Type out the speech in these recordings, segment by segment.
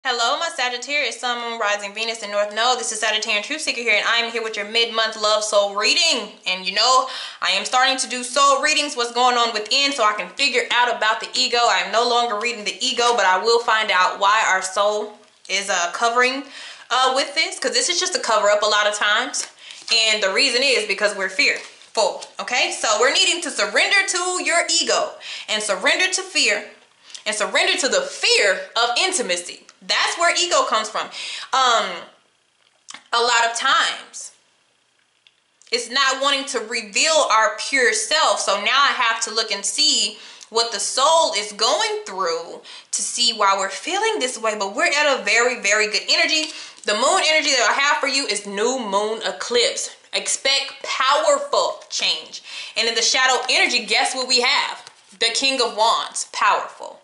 Hello, my Sagittarius, Sun, Moon, Rising, Venus, and North Node. This is Sagittarian Truth Seeker here, and I am here with your mid-month love soul reading. And you know, I am starting to do soul readings, what's going on within, so I can figure out about the ego. I am no longer reading the ego, but I will find out why our soul is covering with this, because this is just a cover-up a lot of times. And the reason is because we're fearful, okay? So we're needing to surrender to your ego and surrender to fear and surrender to the fear of intimacy. That's where ego comes from. A lot of times it's not wanting to reveal our pure self. So now I have to look and see what the soul is going through to see why we're feeling this way. But we're at a very, very good energy. The moon energy that I have for you is new moon eclipse. Expect powerful change. And in the shadow energy, guess what we have? The King of Wands, powerful.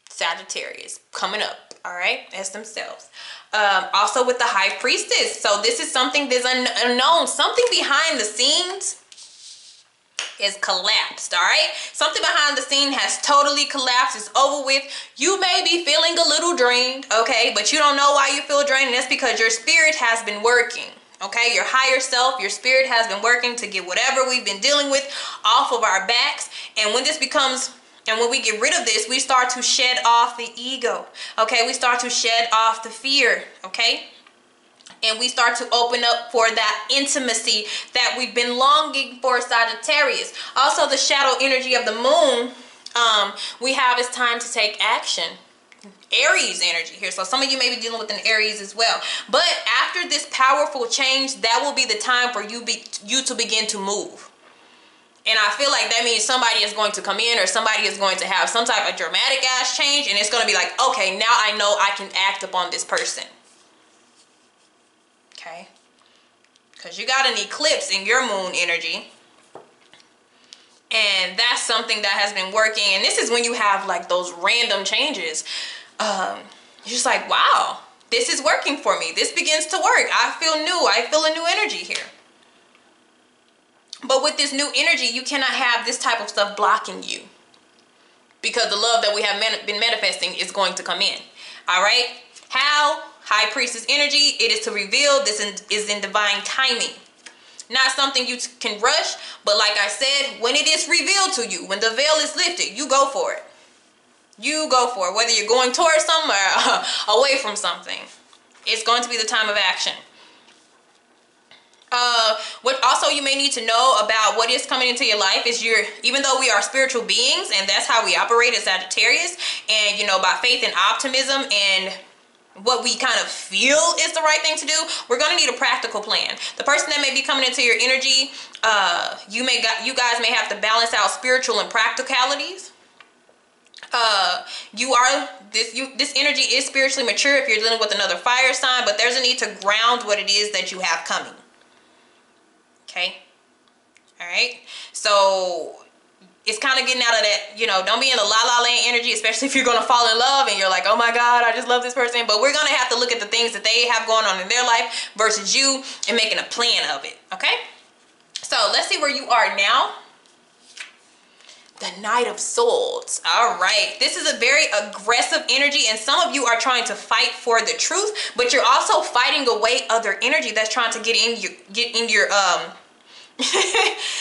Sagittarius coming up. All right, as themselves. Also with the High Priestess. So this is something that's unknown. Something behind the scenes is collapsed, all right? Something behind the scene has totally collapsed. It's over with. You may be feeling a little drained, okay? But you don't know why you feel drained, and that's because your spirit has been working, okay? Your higher self, your spirit has been working to get whatever we've been dealing with off of our backs. And when this becomes... And when we get rid of this, we start to shed off the ego, okay? We start to shed off the fear, okay? And we start to open up for that intimacy that we've been longing for, Sagittarius. Also, the shadow energy of the moon, we have is time to take action. Aries energy here. So some of you may be dealing with an Aries as well. But after this powerful change, that will be the time for you to begin to move. And I feel like that means somebody is going to come in, or somebody is going to have some type of dramatic ass change, and it's going to be like, okay, now I know I can act upon this person. Okay? Because you got an eclipse in your moon energy. And that's something that has been working. And this is when you have like those random changes. You're just like, wow, this is working for me. This begins to work. I feel new. I feel a new energy here. But with this new energy, you cannot have this type of stuff blocking you, because the love that we have been manifesting is going to come in. All right? How? High Priestess energy. It is to reveal. This is in divine timing. Not something you can rush, but like I said, when it is revealed to you, when the veil is lifted, you go for it. You go for it. Whether you're going towards something or away from something, it's going to be the time of action. What also you may need to know about what is coming into your life is even though we are spiritual beings, and that's how we operate as Sagittarius, and you know, by faith and optimism and what we kind of feel is the right thing to do, we're going to need a practical plan. The person that may be coming into your energy, you guys may have to balance out spiritual and practicalities. This energy is spiritually mature if you're dealing with another fire sign, but there's a need to ground what it is that you have coming. Okay. All right. So it's kind of getting out of that, you know, don't be in the la-la land energy, especially if you're going to fall in love and you're like, oh my God, I just love this person. But we're going to have to look at the things that they have going on in their life versus you and making a plan of it. Okay. So let's see where you are now. The Knight of Swords. All right. This is a very aggressive energy, and some of you are trying to fight for the truth, but you're also fighting away other energy that's trying to get in your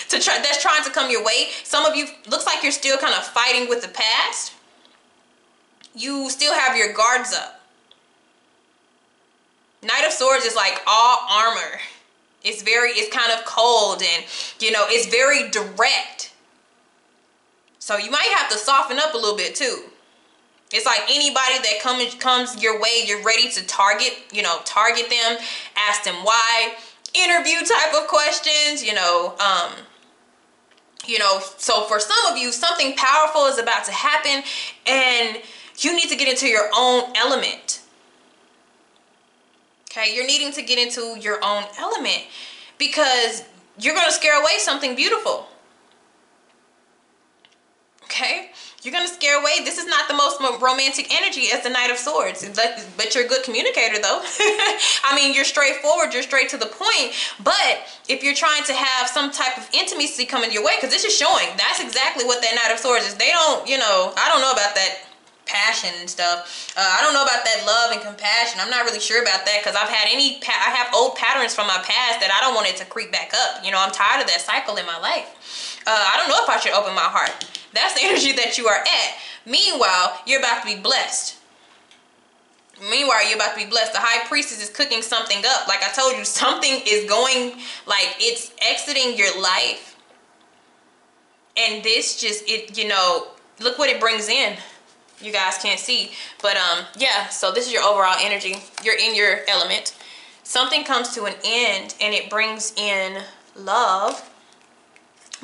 that's trying to come your way. Some of you, looks like you're still kind of fighting with the past. You still have your guards up. Knight of Swords is like all armor. It's kind of cold, and you know, it's very direct. So you might have to soften up a little bit too. It's like anybody that comes your way, you're ready to target them, ask them why, interview type of questions, so for some of you, something powerful is about to happen and you need to get into your own element. Okay, you're needing to get into your own element because you're going to scare away something beautiful. Okay, you're going to scare away. This is not the most romantic energy as the Knight of Swords, but you're a good communicator though. I mean, you're straightforward, you're straight to the point. But if you're trying to have some type of intimacy coming your way, because this is showing that's exactly what that Knight of Swords is. They don't, I don't know about that passion and stuff. I don't know about that love and compassion. I'm not really sure about that because I have old patterns from my past that I don't want it to creep back up. You know, I'm tired of that cycle in my life. I don't know if I should open my heart. That's the energy that you are at. Meanwhile, you're about to be blessed. Meanwhile, you're about to be blessed. The high priestess is cooking something up. Like I told you, something is going, like it's exiting your life. And this just, you know, look what it brings in. You guys can't see, but yeah, so this is your overall energy. You're in your element. Something comes to an end and it brings in love.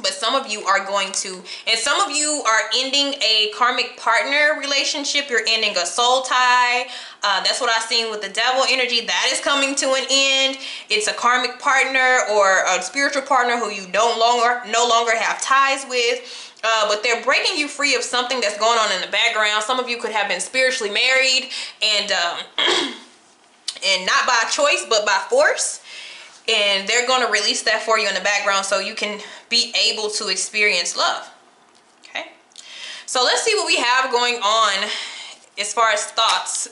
But some of you are going to, and some of you are ending a karmic partner relationship. You're ending a soul tie. That's what I've seen with the devil energy. That is coming to an end. It's a karmic partner or a spiritual partner who you no longer have ties with. But they're breaking you free of something that's going on in the background. Some of you could have been spiritually married and and not by choice, but by force. And they're going to release that for you in the background so you can be able to experience love. Okay. So let's see what we have going on as far as thoughts.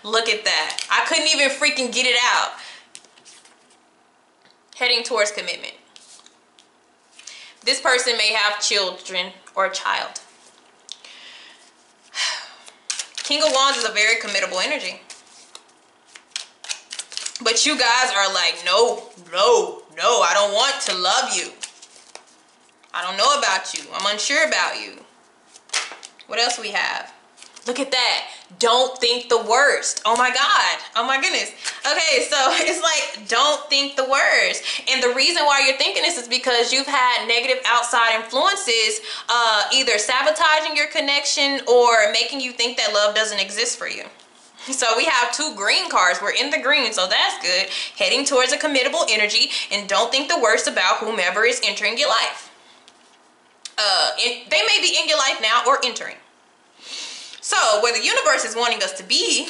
Look at that. I couldn't even freaking get it out. Heading towards commitment. This person may have children or a child. King of Wands is a very committable energy. But you guys are like, no, I don't want to love you. I don't know about you. I'm unsure about you. What else we have? Look at that. Don't think the worst. Oh my God. Oh my goodness. Okay, so it's like, don't think the worst. And the reason why you're thinking this is because you've had negative outside influences, either sabotaging your connection or making you think that love doesn't exist for you. So we have 2 green cards. We're in the green, so that's good. Heading towards a committable energy, and don't think the worst about whomever is entering your life. They may be in your life now or entering. So where the universe is wanting us to be,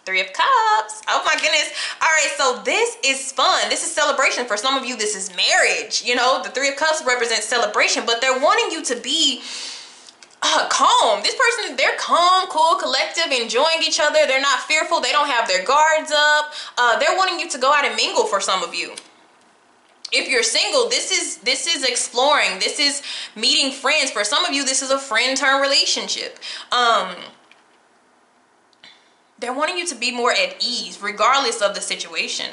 3 of Cups. Oh my goodness. All right, so this is fun. This is celebration. For some of you, this is marriage. You know, the 3 of Cups represents celebration, but they're wanting you to be calm. This person, they're calm, cool, collective, enjoying each other. They're not fearful. They don't have their guards up. They're wanting you to go out and mingle for some of you. If you're single, this is exploring. This is meeting friends. For some of you, this is a friend-term relationship. They're wanting you to be more at ease, regardless of the situation.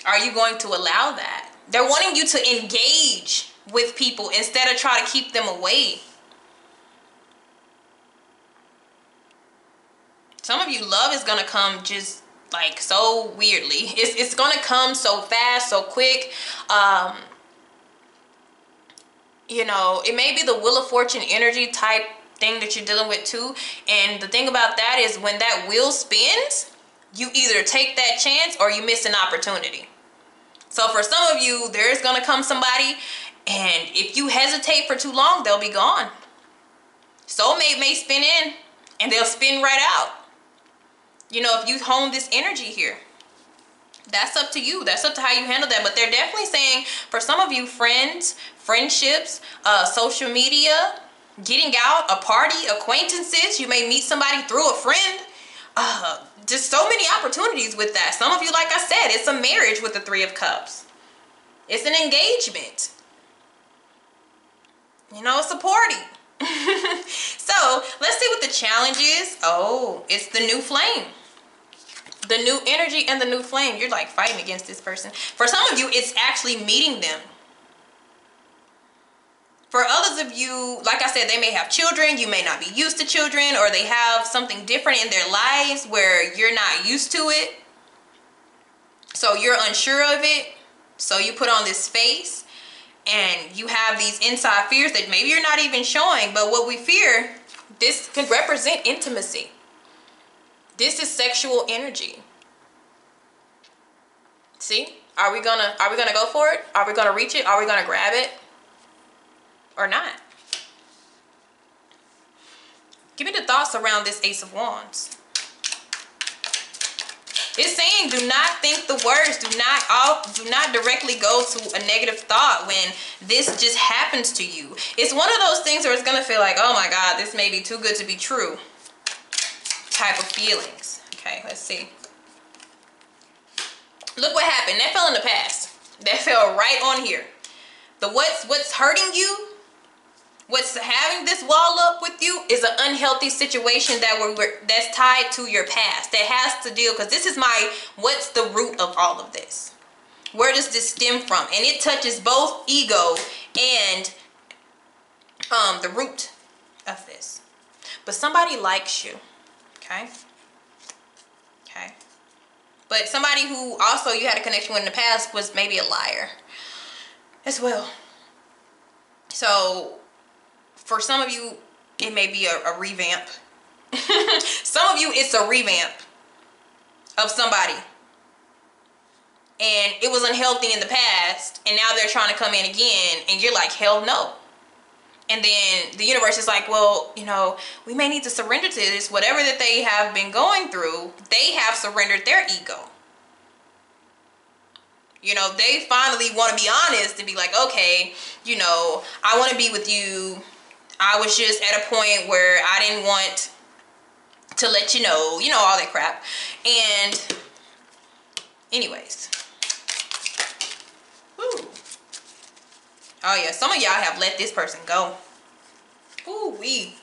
Are you going to allow that? They're wanting you to engage with people instead of try to keep them away. Some of you, love is gonna come just like so weirdly. It's gonna come so fast, so quick. You know, it may be the Wheel of Fortune energy type thing that you're dealing with too. And the thing about that is when that wheel spins, you either take that chance or you miss an opportunity. So for some of you, there's gonna come somebody, and if you hesitate for too long, they'll be gone. Soulmate may spin in and they'll spin right out. You know, if you hone this energy here, that's up to you. That's up to how you handle that. But they're definitely saying for some of you, friends, friendships, social media, getting out, a party, acquaintances. You may meet somebody through a friend. Just so many opportunities with that. Some of you, like I said, it's a marriage with the 3 of Cups. It's an engagement. You know, it's a party. So let's see what the challenge is. Oh, it's the new flame. The new energy and the new flame. You're like fighting against this person. For some of you, it's actually meeting them. For others of you, like I said, they may have children. You may not be used to children, or they have something different in their lives where you're not used to it. So you're unsure of it. So you put on this face and you have these inside fears that maybe you're not even showing. But what we fear, this could represent intimacy. This is sexual energy. See? Are we gonna go for it? Are we gonna reach it? Are we gonna grab it? Or not? Give me the thoughts around this Ace of Wands. It's saying do not think the worst. Do not directly go to a negative thought when this just happens to you. It's one of those things where it's gonna feel like, oh my God, this may be too good to be true type of feelings. Okay, let's see. Look what happened. That fell in the past. That fell right on here. The what's hurting you, what's having this wall up with you is an unhealthy situation that's tied to your past. That has to deal, because this is what's the root of all of this? Where does this stem from? And it touches both ego and the root of this. But somebody likes you, okay? Okay. But somebody who also you had a connection with in the past was maybe a liar as well. So for some of you, it may be a revamp. Some of you, it's a revamp of somebody. And it was unhealthy in the past, and now they're trying to come in again, and you're like, hell no. And then the universe is like, well, you know, we may need to surrender to this. Whatever that they have been going through, they have surrendered their ego. You know, they finally want to be honest and be like, okay, you know, I want to be with you. I was just at a point where I didn't want to let you know, all that crap. And anyways. Woo. Oh yeah, some of y'all have let this person go. Ooh wee.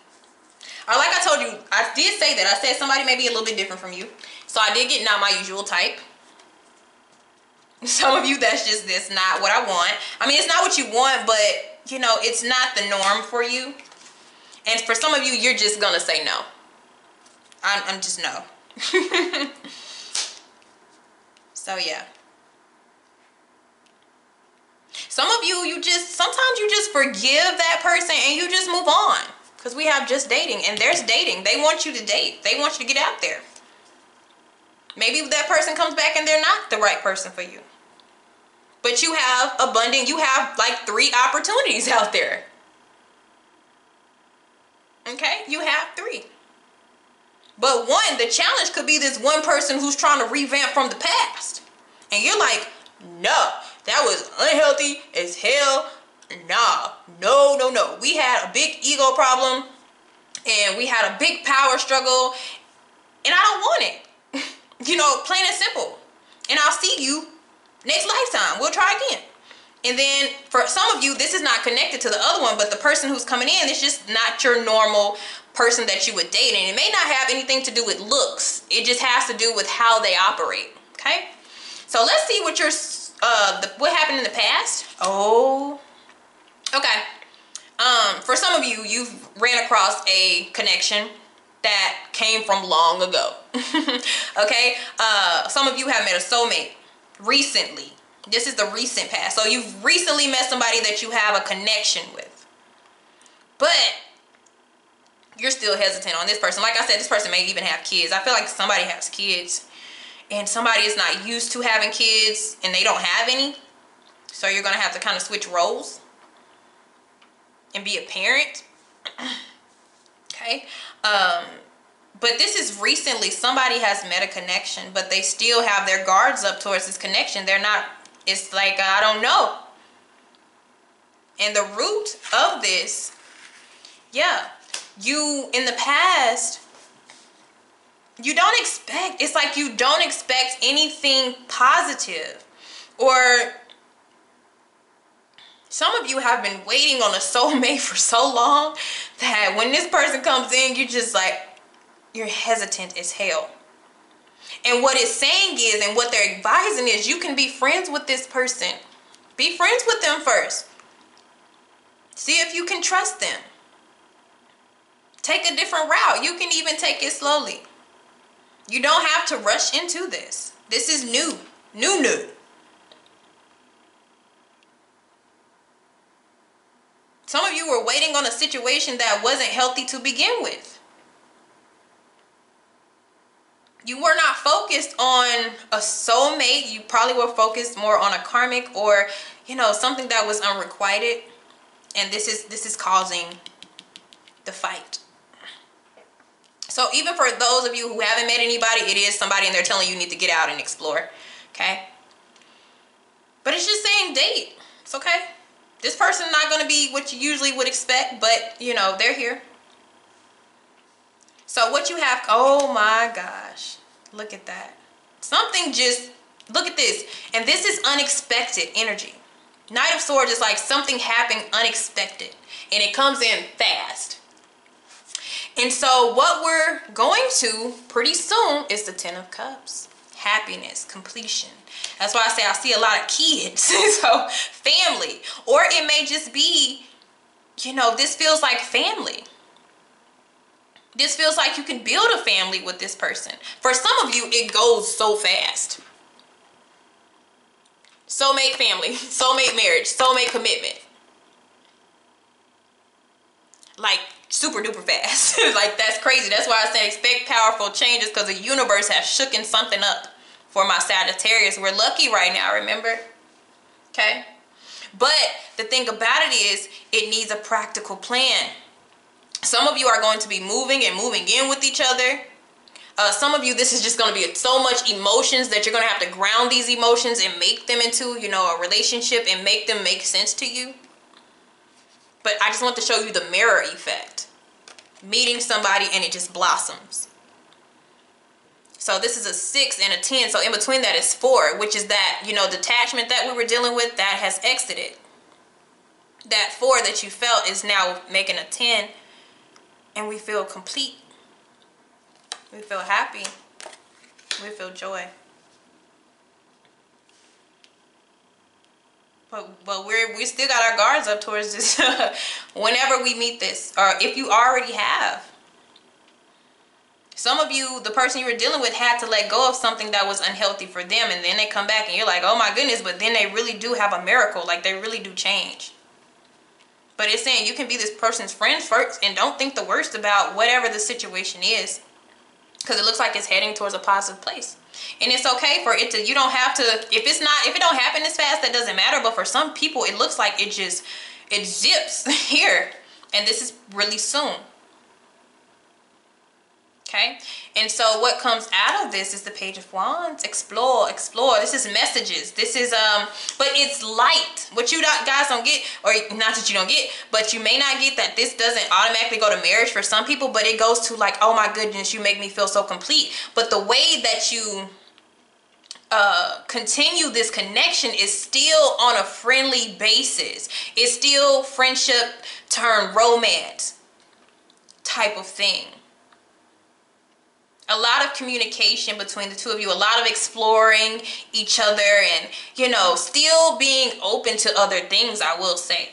Or like I told you, I did say that. I said somebody may be a little bit different from you. So I did get not my usual type. Some of you, that's not what I want. I mean, it's not what you want, but, it's not the norm for you. And for some of you, you're just going to say no. I'm just no. So, yeah. Some of you, sometimes you just forgive that person and you just move on. Because we have just dating, and there's dating. They want you to date. They want you to get out there. Maybe that person comes back and they're not the right person for you. But you have you have like 3 opportunities out there. Okay, you have 3. But the challenge could be this one person who's trying to revamp from the past. And you're like, no, that was unhealthy as hell. Nah, no. We had a big ego problem and we had a big power struggle and I don't want it. Plain and simple. And I'll see you next lifetime. We'll try again. And then for some of you, this is not connected to the other one, but the person who's coming in is just not your normal person that you would date. And it may not have anything to do with looks. It just has to do with how they operate. Okay? So let's see what what happened in the past. Oh. Okay. For some of you, you've ran across a connection that came from long ago. Okay? Some of you have met a soulmate recently. This is the recent past. So you've recently met somebody that you have a connection with. But you're still hesitant on this person. Like I said, this person may even have kids. I feel like somebody has kids. And somebody is not used to having kids and they don't have any. So you're going to have to kind of switch roles and be a parent. Okay? But this is recently, somebody has met a connection, but they still have their guards up towards this connection. They're not, it's like, I don't know. And the root of this, yeah, you, in the past, you don't expect, it's like you don't expect anything positive. Or some of you have been waiting on a soulmate for so long that when this person comes in, you're just like, you're hesitant as hell. And what it's saying is, and what they're advising is, you can be friends with this person. Be friends with them first. See if you can trust them. Take a different route. You can even take it slowly. You don't have to rush into this. This is new. New. Some of you were waiting on a situation that wasn't healthy to begin with. You were not focused on a soulmate. You probably were focused more on a karmic or, something that was unrequited. And this is causing the fight. So even for those of you who haven't met anybody, it is somebody and they're telling you need to get out and explore. Okay? But it's just saying date. It's okay. This person's not going to be what you usually would expect, but, you know, they're here. So what you have, oh my gosh. Look at that. Something just, look at this. And this is unexpected energy. Knight of Swords is like something happened unexpected. And it comes in fast. And so what we're going to pretty soon is the Ten of Cups. Happiness, completion. That's why I say I see a lot of kids. So family. Or it may just be, you know, this feels like family. This feels like you can build a family with this person. For some of you, it goes so fast. Soulmate family, soulmate marriage, soulmate commitment. Like super duper fast. Like that's crazy. That's why I say expect powerful changes, because the universe has shooken something up for my Sagittarius. We're lucky right now, remember? Okay? But the thing about it is it needs a practical plan. Some of you are going to be moving and moving in with each other. Some of you, this is just going to be so much emotions that you're going to have to ground these emotions and make them into, you know, a relationship and make them make sense to you. But I just want to show you the mirror effect. Meeting somebody and it just blossoms. So this is a 6 and a 10. So in between that is 4, which is that, you know, detachment that we were dealing with that has exited. That 4 that you felt is now making a 10. And we feel complete. We feel happy. We feel joy. But we still got our guards up towards this whenever we meet this, or if you already have. Some of you, the person you were dealing with had to let go of something that was unhealthy for them, and then they come back and you're like, oh my goodness, but then they really do have a miracle. Like they really do change. But it's saying you can be this person's friend first and don't think the worst about whatever the situation is. Because it looks like it's heading towards a positive place. And it's okay for it to, you don't have to, if it don't happen this fast, that doesn't matter. But for some people, it looks like it zips here. And this is really soon. Okay, and so what comes out of this is the Page of Wands. Explore. This is messages. This is but it's light. What you guys don't get, or not that you don't get, but you may not get that this doesn't automatically go to marriage for some people, but it goes to like, oh my goodness, you make me feel so complete. But the way that you continue this connection is still on a friendly basis. It's still friendship turned romance type of thing. A lot of communication between the two of you, a lot of exploring each other and, you know, still being open to other things, I will say.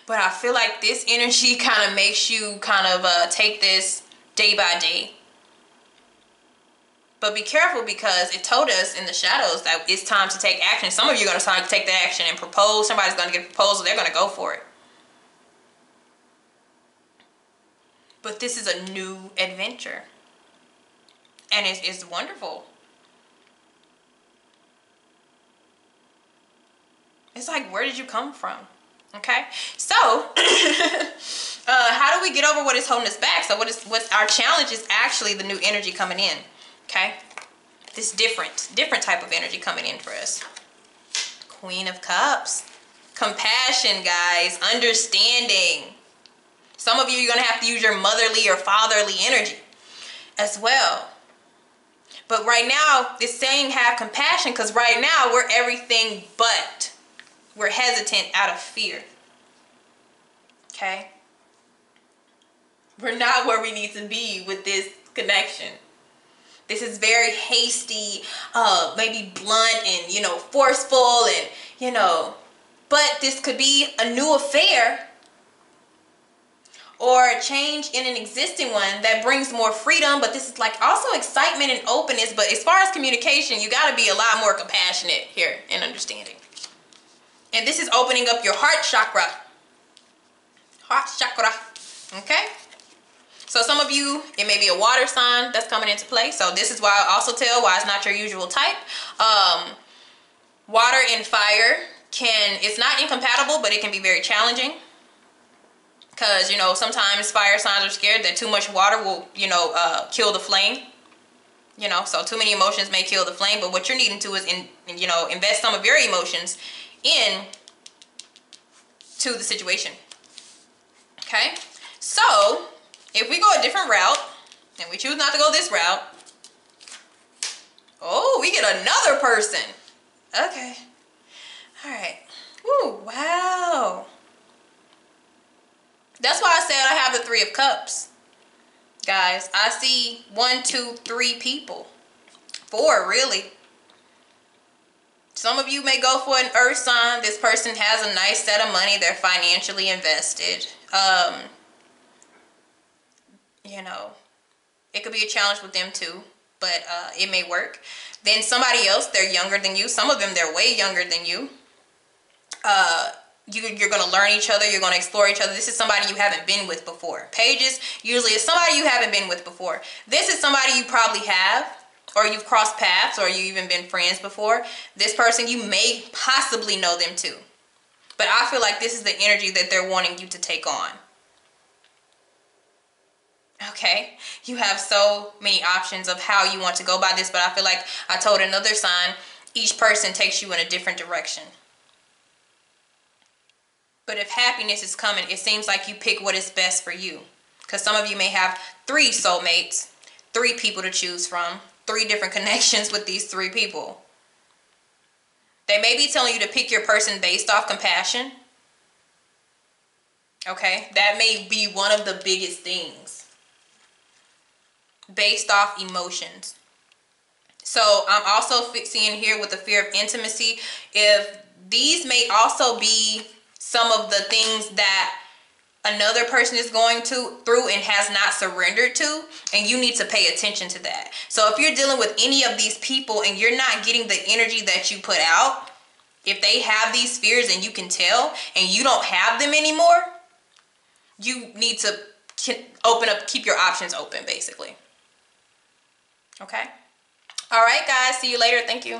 But I feel like this energy kind of makes you kind of take this day by day. But be careful, because it told us in the shadows that it's time to take action. Some of you are going to start to take the action and propose. Somebody's going to get a proposal. They're going to go for it. But this is a new adventure. And it's wonderful. It's like, where did you come from? Okay? So, how do we get over what is holding us back? So what's our challenge is actually the new energy coming in. Okay? This different type of energy coming in for us. Queen of Cups. Compassion, guys. Understanding. Some of you, you're going to have to use your motherly or fatherly energy as well. But right now, it's saying have compassion, because right now we're everything but. We're hesitant out of fear. Okay? We're not where we need to be with this connection. This is very hasty, maybe blunt and, you know, forceful and, you know. But this could be a new affair, or a change in an existing one that brings more freedom. But this is like also excitement and openness. But as far as communication, you got to be a lot more compassionate here and understanding. And this is opening up your heart chakra. Heart chakra. Okay? So some of you, it may be a water sign that's coming into play. So this is why I also tell why it's not your usual type. Water and fire it's not incompatible, but it can be very challenging. Because, you know, sometimes fire signs are scared that too much water will, you know, kill the flame. You know, so too many emotions may kill the flame. But what you're needing to is, you know, invest some of your emotions in to the situation. Okay? So, if we go a different route, and we choose not to go this route, oh, we get another person. Okay. All right. Ooh, wow. That's why I said I have the Three of Cups. Guys, I see 1, 2, 3 people. 4, really. Some of you may go for an earth sign. This person has a nice set of money. They're financially invested. You know, it could be a challenge with them too, but it may work. Then somebody else, they're younger than you. Some of them, they're way younger than you. You're going to learn each other. You're going to explore each other. This is somebody you haven't been with before. Pages usually is somebody you haven't been with before. This is somebody you probably have, or you've crossed paths, or you've even been friends before. This person, you may possibly know them too. But I feel like this is the energy that they're wanting you to take on. Okay, you have so many options of how you want to go by this, but I feel like I told another sign, each person takes you in a different direction. But if happiness is coming, it seems like you pick what is best for you. Because some of you may have 3 soulmates, 3 people to choose from, 3 different connections with these 3 people. They may be telling you to pick your person based off compassion. Okay, that may be one of the biggest things. Based off emotions. So I'm also seeing here with the fear of intimacy, if these may also be some of the things that another person is going through and has not surrendered to, and you need to pay attention to that. So if you're dealing with any of these people and you're not getting the energy that you put out, if they have these fears and you can tell and you don't have them anymore, you need to open up, keep your options open, basically. Okay. All right, guys. See you later. Thank you.